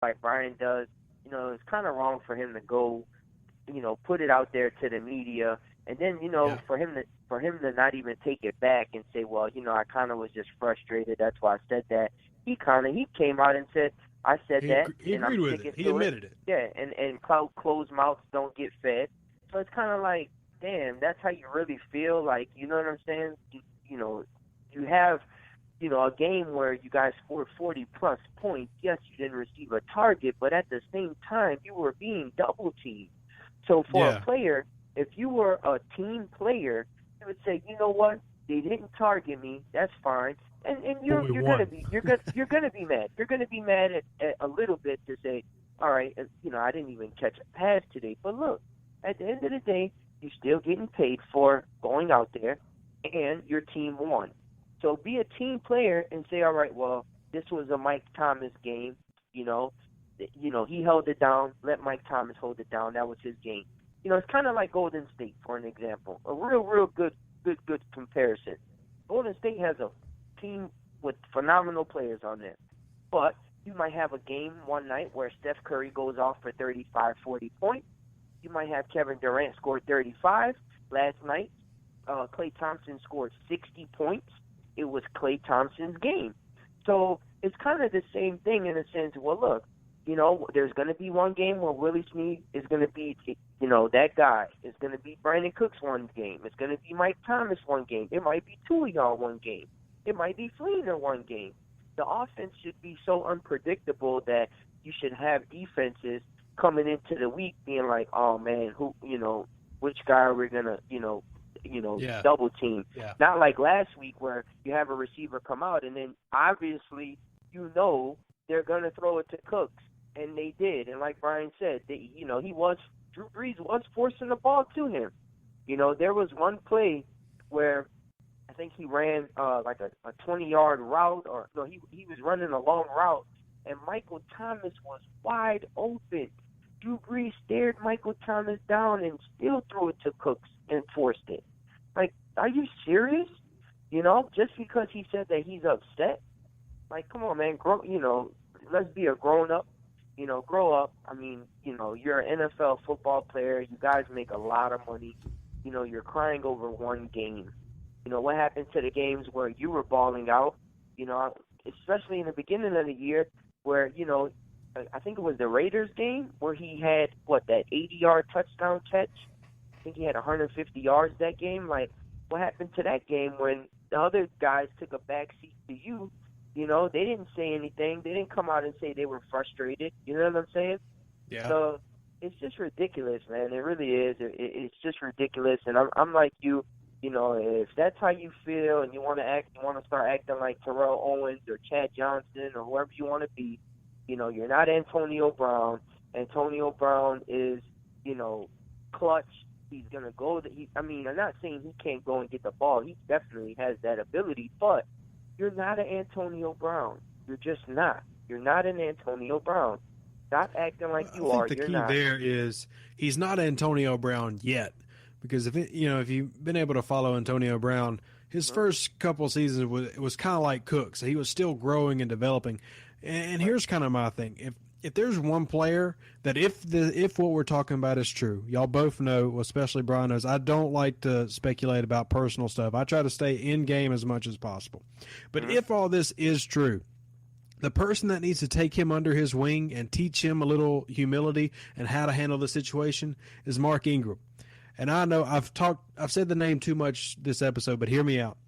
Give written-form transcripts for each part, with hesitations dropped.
like Bryan does, it's kind of wrong for him to go, put it out there to the media, and then for him to not even take it back and say, well, I kind of was just frustrated. That's why I said that. He came out and said, I said that. He agreed with it. He admitted it. Yeah, and closed mouths don't get fed. So it's kind of like, damn, that's how you really feel. Like, you know what I'm saying? You have, a game where you guys scored 40-plus points. Yes, you didn't receive a target, but at the same time, you were being double-teamed. So for a player, if you were a team player, you would say, you know what? They didn't target me. That's fine. And you're gonna be mad. You're gonna be mad at a little bit to say, all right, I didn't even catch a pass today. But look, at the end of the day, you're still getting paid for going out there, and your team won. So be a team player and say, all right, well, this was a Mike Thomas game. He held it down. Let Mike Thomas hold it down. That was his game. It's kind of like Golden State, for an example. A real good comparison. Golden State has a team with phenomenal players on there. But you might have a game one night where Steph Curry goes off for 35, 40 points. You might have Kevin Durant scored 35. Last night, Klay Thompson scored 60 points. It was Klay Thompson's game. So it's kind of the same thing in a sense. Well, look, there's going to be one game where Willie Snead is going to be, that guy. It's going to be Brandon Cooks one game. It's going to be Mike Thomas one game. It might be two of y'all one game. It might be Fleener one game. The offense should be so unpredictable that you should have defenses coming into the week being like, oh man, which guy are we gonna, double team? Yeah. Not like last week where you have a receiver come out and then obviously they're gonna throw it to Cooks, and they did. And like Bryan said, Drew Brees was forcing the ball to him. There was one play where I think he ran like a 20-yard route, or no, he was running a long route, and Michael Thomas was wide open. Drew Brees stared Michael Thomas down and still threw it to Cooks and forced it. Like, are you serious? Just because he said that he's upset? Like, come on, man, let's be a grown-up. Grow up. I mean, you're an NFL football player. You guys make a lot of money. You're crying over one game. What happened to the games where you were balling out, especially in the beginning of the year where, I think it was the Raiders game where he had, that 80-yard touchdown catch? I think he had 150 yards that game. Like, what happened to that game when the other guys took a backseat to you? They didn't say anything. They didn't come out and say they were frustrated. You know what I'm saying? Yeah. So it's just ridiculous, man. It really is. It's just ridiculous. And I'm like you. If that's how you feel and you want to start acting like Terrell Owens or Chad Johnson or whoever you want to be, you're not Antonio Brown. Antonio Brown is, clutch. He's going to go. I'm not saying he can't go and get the ball. He definitely has that ability, but you're not an Antonio Brown. You're just not. You're not an Antonio Brown. Stop acting like you are. I think the key there is he's not Antonio Brown yet. Because if you've been able to follow Antonio Brown, his first couple of seasons it was kind of like Cooks. He was still growing and developing. And here's kind of my thing: if there's one player that if what we're talking about is true, y'all both know, especially Brian knows, I don't like to speculate about personal stuff. I try to stay in game as much as possible. But if all this is true, the person that needs to take him under his wing and teach him a little humility and how to handle the situation is Mark Ingram. And I know I've said the name too much this episode, but hear me out.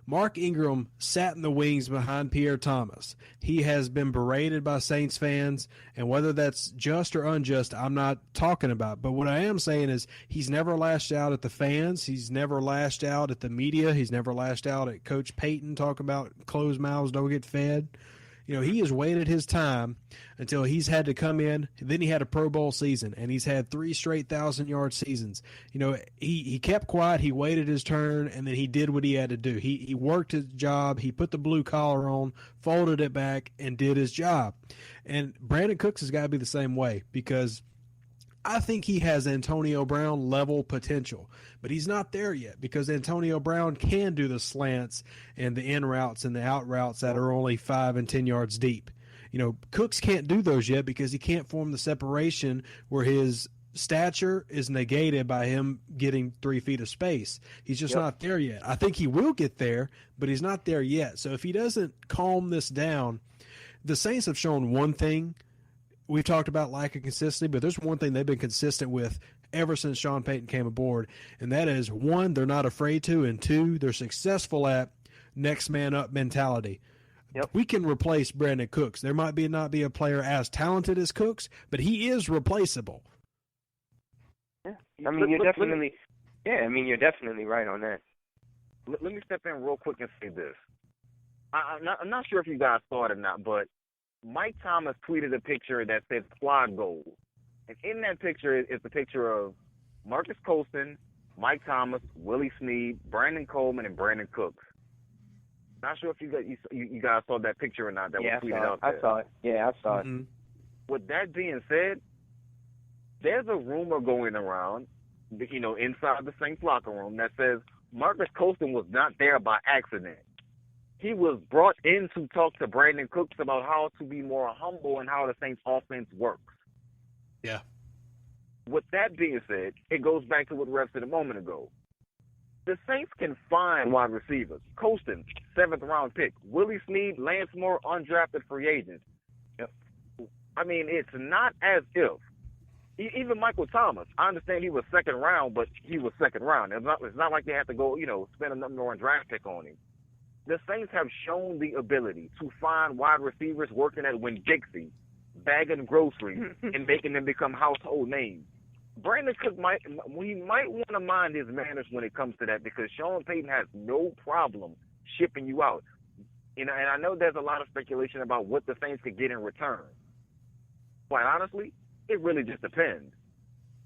Mark Ingram sat in the wings behind Pierre Thomas. He has been berated by Saints fans, and whether that's just or unjust, I'm not talking about. But what I am saying is he's never lashed out at the fans. He's never lashed out at the media. He's never lashed out at Coach Payton, talk about closed mouths don't get fed. He has waited his time until he's had to come in. Then he had a Pro Bowl season, and he's had 3 straight 1,000-yard seasons. He kept quiet. He waited his turn, and then he did what he had to do. He worked his job. He put the blue collar on, folded it back, and did his job. And Brandon Cooks has got to be the same way because I think he has Antonio Brown level potential, but he's not there yet because Antonio Brown can do the slants and the in routes and the out routes that are only 5 and 10 yards deep. Cooks can't do those yet because he can't form the separation where his stature is negated by him getting 3 feet of space. He's just not there yet. I think he will get there, but he's not there yet. So if he doesn't calm this down, the Saints have shown one thing. We've talked about lack of consistency, but there's one thing they've been consistent with ever since Sean Payton came aboard, and that is, 1, they're not afraid to, and 2, they're successful at next man up mentality. Yep. We can replace Brandon Cooks. There might not be a player as talented as Cooks, but he is replaceable. Yeah. I mean, you're definitely right on that. Let me step in real quick and say this. I'm not sure if you guys saw it or not, but Mike Thomas tweeted a picture that said squad goals. And in that picture is the picture of Marcus Colston, Mike Thomas, Willie Snead, Brandon Coleman, and Brandon Cooks. Not sure if you guys saw that picture or not that was tweeted out there. I saw it. Yeah, I saw it. With that being said, there's a rumor going around, inside the Saints locker room that says Marcus Colston was not there by accident. He was brought in to talk to Brandon Cooks about how to be more humble and how the Saints offense works. Yeah. With that being said, it goes back to what Rev said a moment ago. The Saints can find wide receivers. Colston, 7th-round pick. Willie Snead, Lance Moore, undrafted free agent. Yep. I mean, it's not as if. Even Michael Thomas, I understand he was 2nd round, but he was 2nd round. It's not like they have to go, spend a number one draft pick on him. The Saints have shown the ability to find wide receivers working at Winn-Dixie, bagging groceries, and making them become household names. Brandon Cook might want to mind his manners when it comes to that, because Sean Payton has no problem shipping you out. And I know there's a lot of speculation about what the Saints could get in return. Quite honestly, it really just depends.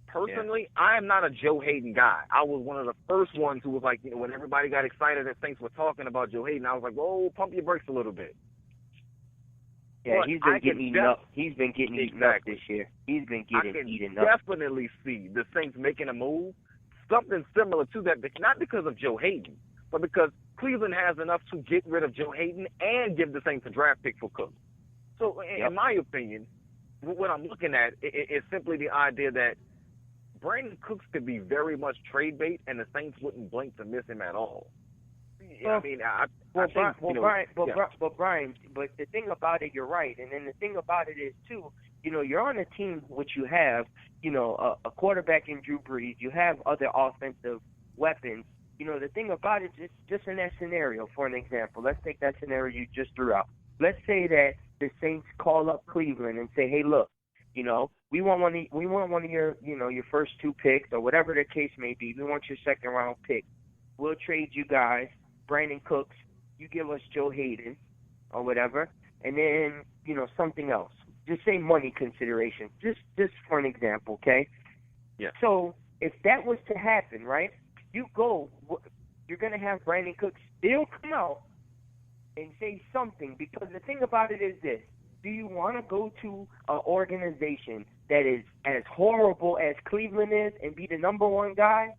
Personally, I am not a Joe Hayden guy. I was one of the first ones who was like, when everybody got excited that Saints were talking about Joe Hayden, I was like, whoa, pump your brakes a little bit. Yeah, he's been getting eaten up. He's been getting eaten up this year. He's been getting eaten up. I can definitely see the Saints making a move, something similar to that, but not because of Joe Hayden, but because Cleveland has enough to get rid of Joe Hayden and give the Saints a draft pick for Cook. So, in my opinion, what I'm looking at is simply the idea that Brandon Cooks could be very much trade bait, and the Saints wouldn't blink to miss him at all. Brian, but the thing about it, you're right, and then the thing about it is too, you're on a team which you have, a quarterback in Drew Brees, you have other offensive weapons. The thing about it is just in that scenario, for an example, let's take that scenario you just threw out. Let's say that the Saints call up Cleveland and say, hey, look, we want one of your, your first 2 picks, or whatever the case may be. We want your 2nd round pick. We'll trade you guys Brandon Cooks. You give us Joe Hayden, or whatever, and then something else. Just say money consideration. Just for an example, okay? Yeah. So if that was to happen, right? You're gonna have Brandon Cooks still come out and say something, because the thing about it is this. Do you want to go to an organization that is as horrible as Cleveland is and be the number 1 guy?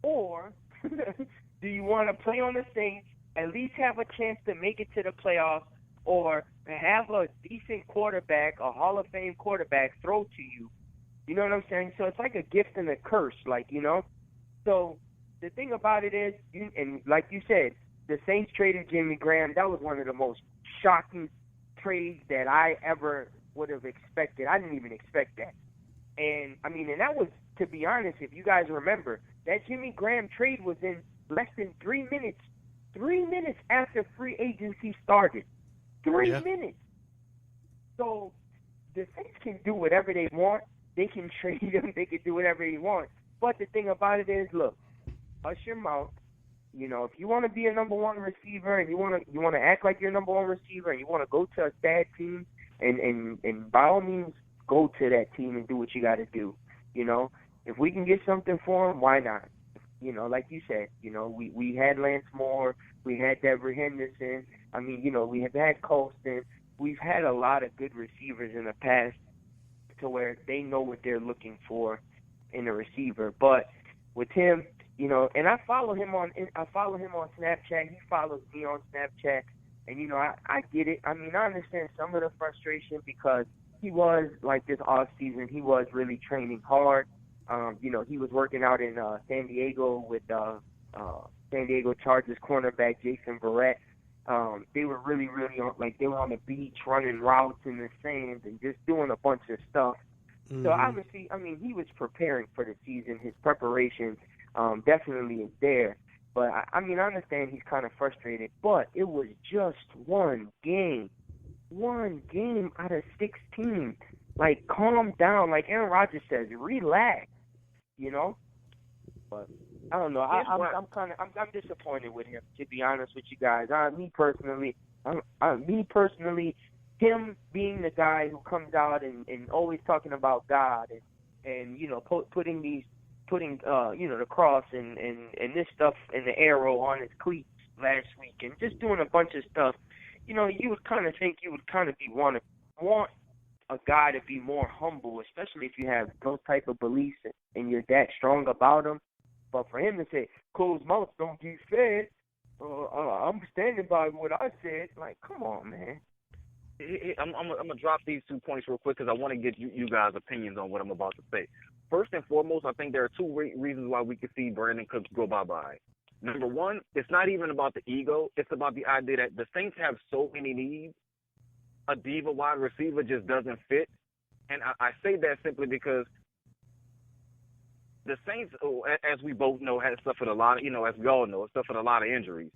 Or do you want to play on the Saints, at least have a chance to make it to the playoffs, or have a decent quarterback, a Hall of Fame quarterback, throw to you? You know what I'm saying? So it's like a gift and a curse, So the thing about it is, and like you said, the Saints traded Jimmy Graham. That was one of the most shocking trades that I ever would have expected. I didn't even expect that. And that was, to be honest, if you guys remember, that Jimmy Graham trade was in less than 3 minutes. 3 minutes after free agency started. 3 minutes. So the Saints can do whatever they want. They can trade him. They can do whatever they want. But the thing about it is, look, hush your mouth. If you want to be a number 1 receiver, and you want to act like you're a number 1 receiver, and you want to go to a bad team, and by all means go to that team and do what you got to do. If we can get something for him, why not? Like you said, we had Lance Moore, we had Deborah Henderson. We have had Colston. We've had a lot of good receivers in the past, to where they know what they're looking for in a receiver. But with him, and I follow him on Snapchat. He follows me on Snapchat, And, you know, I get it. I mean, I understand some of the frustration because he was, like, this off season, he was really training hard. You know, he was working out in San Diego with San Diego Chargers cornerback Jason Verrett. They were really they were on the beach running routes in the sand and just doing a bunch of stuff. Mm-hmm. So obviously, I mean, he was preparing for the season. His preparation definitely is there. But, I mean, I understand he's kind of frustrated. But it was just one game. One game out of 16. Like, calm down. Like Aaron Rodgers says, relax. You know? But I don't know. I'm disappointed with him, to be honest with you guys. Me personally, him being the guy who comes out and always talking about God and you know, putting you know, the cross and this stuff and the arrow on his cleats last week and just doing a bunch of stuff. You know, you would kind of think you would kind of want a guy to be more humble, especially if you have those type of beliefs and you're that strong about them. But for him to say, closed mouths don't get fed, I'm standing by what I said, like, come on, man. I'm going to drop these 2 points real quick because I want to get you guys' opinions on what I'm about to say. First and foremost, I think there are 2 reasons why we could see Brandon Cooks go bye-bye. Number one, it's not even about the ego. It's about the idea that the Saints have so many needs. A diva wide receiver just doesn't fit. And I say that simply because the Saints, as we both know, has suffered a lot of, you know, as we all know, suffered a lot of injuries.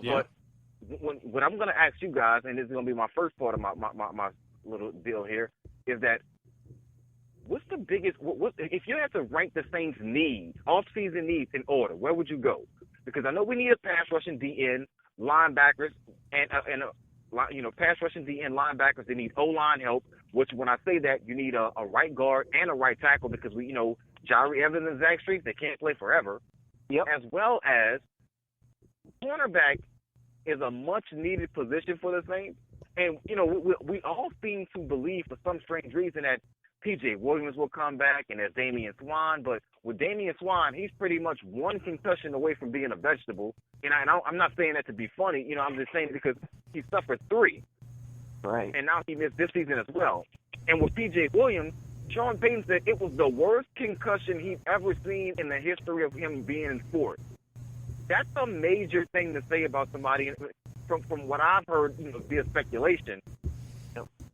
Yeah. But what I'm going to ask you guys, and this is going to be my first part of my little deal here, is that what's the biggest, if you had to rank the Saints' needs, off-season needs in order, where would you go? Because I know we need a pass rushing DN, linebackers, and you know, pass rushing DN linebackers. They need O-line help, which when I say that, you need a right guard and a right tackle because we, you know, Jari Evans and Zach Street, they can't play forever. Yep. As well as cornerback is a much-needed position for the Saints. And, you know, we all seem to believe for some strange reason that P.J. Williams will come back and there's Damian Swan. But with Damian Swan, he's pretty much one concussion away from being a vegetable. And I'm not saying that to be funny. You know, I'm just saying because he suffered 3. Right. And now he missed this season as well. And with P.J. Williams, Sean Payton said it was the worst concussion he'd ever seen in the history of him being in sports. That's a major thing to say about somebody. From what I've heard, you know, via speculation,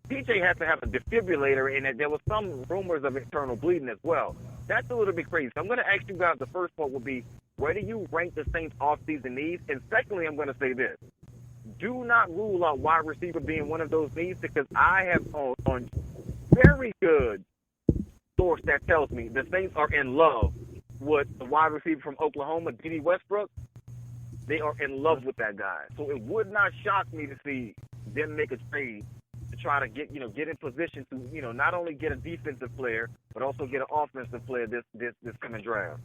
PJ had to have a defibrillator, and there was some rumors of internal bleeding as well. That's a little bit crazy. So I'm going to ask you guys, the first part will be, where do you rank the Saints' off-season needs? And secondly, I'm going to say this. Do not rule out wide receiver being one of those needs because I have on very good source that tells me the Saints are in love with the wide receiver from Oklahoma, Dede Westbrook. They are in love with that guy. So it would not shock me to see them make a trade to try to get in position to, you know, not only get a defensive player, but also get an offensive player this coming draft.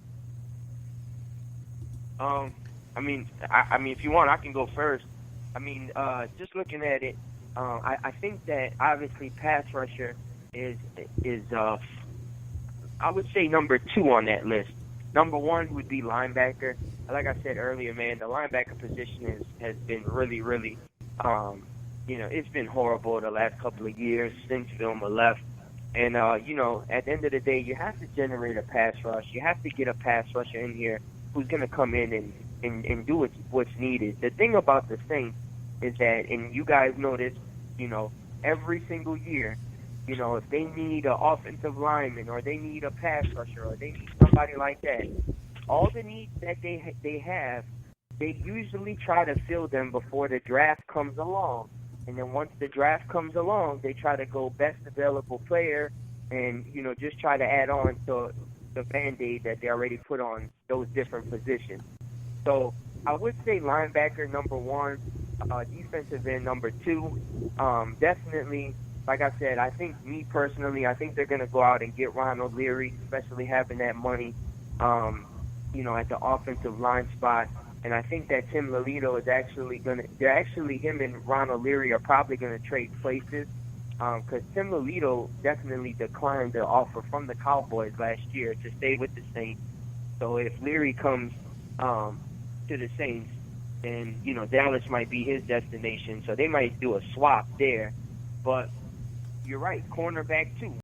I mean, if you want, I can go first. I mean, just looking at it, I think that obviously pass rusher is I would say number 2 on that list. Number 1 would be linebacker. Like I said earlier, man, the linebacker position has been really, you know, it's been horrible the last couple of years since Vilma left. And, you know, at the end of the day, you have to generate a pass rush. You have to get a pass rusher in here who's going to come in and do what's needed. The thing about the Saints is that, and you guys know this, you know, every single year, you know, if they need an offensive lineman or they need a pass rusher or they need somebody like that, all the needs that they have, they usually try to fill them before the draft comes along. And then once the draft comes along, they try to go best available player and, you know, just try to add on to the Band-Aid that they already put on those different positions. So I would say linebacker number 1, defensive end number 2. Definitely, like I said, I think me personally, I think they're going to go out and get Ronald Leary, especially having that money, you know, at the offensive line spot. And I think that Tim Lelito is him and Ronald Leary are probably going to trade places because Tim Lelito definitely declined the offer from the Cowboys last year to stay with the Saints. So if Leary comes to the Saints, and Dallas might be his destination, so they might do a swap there. But you're right, cornerback too.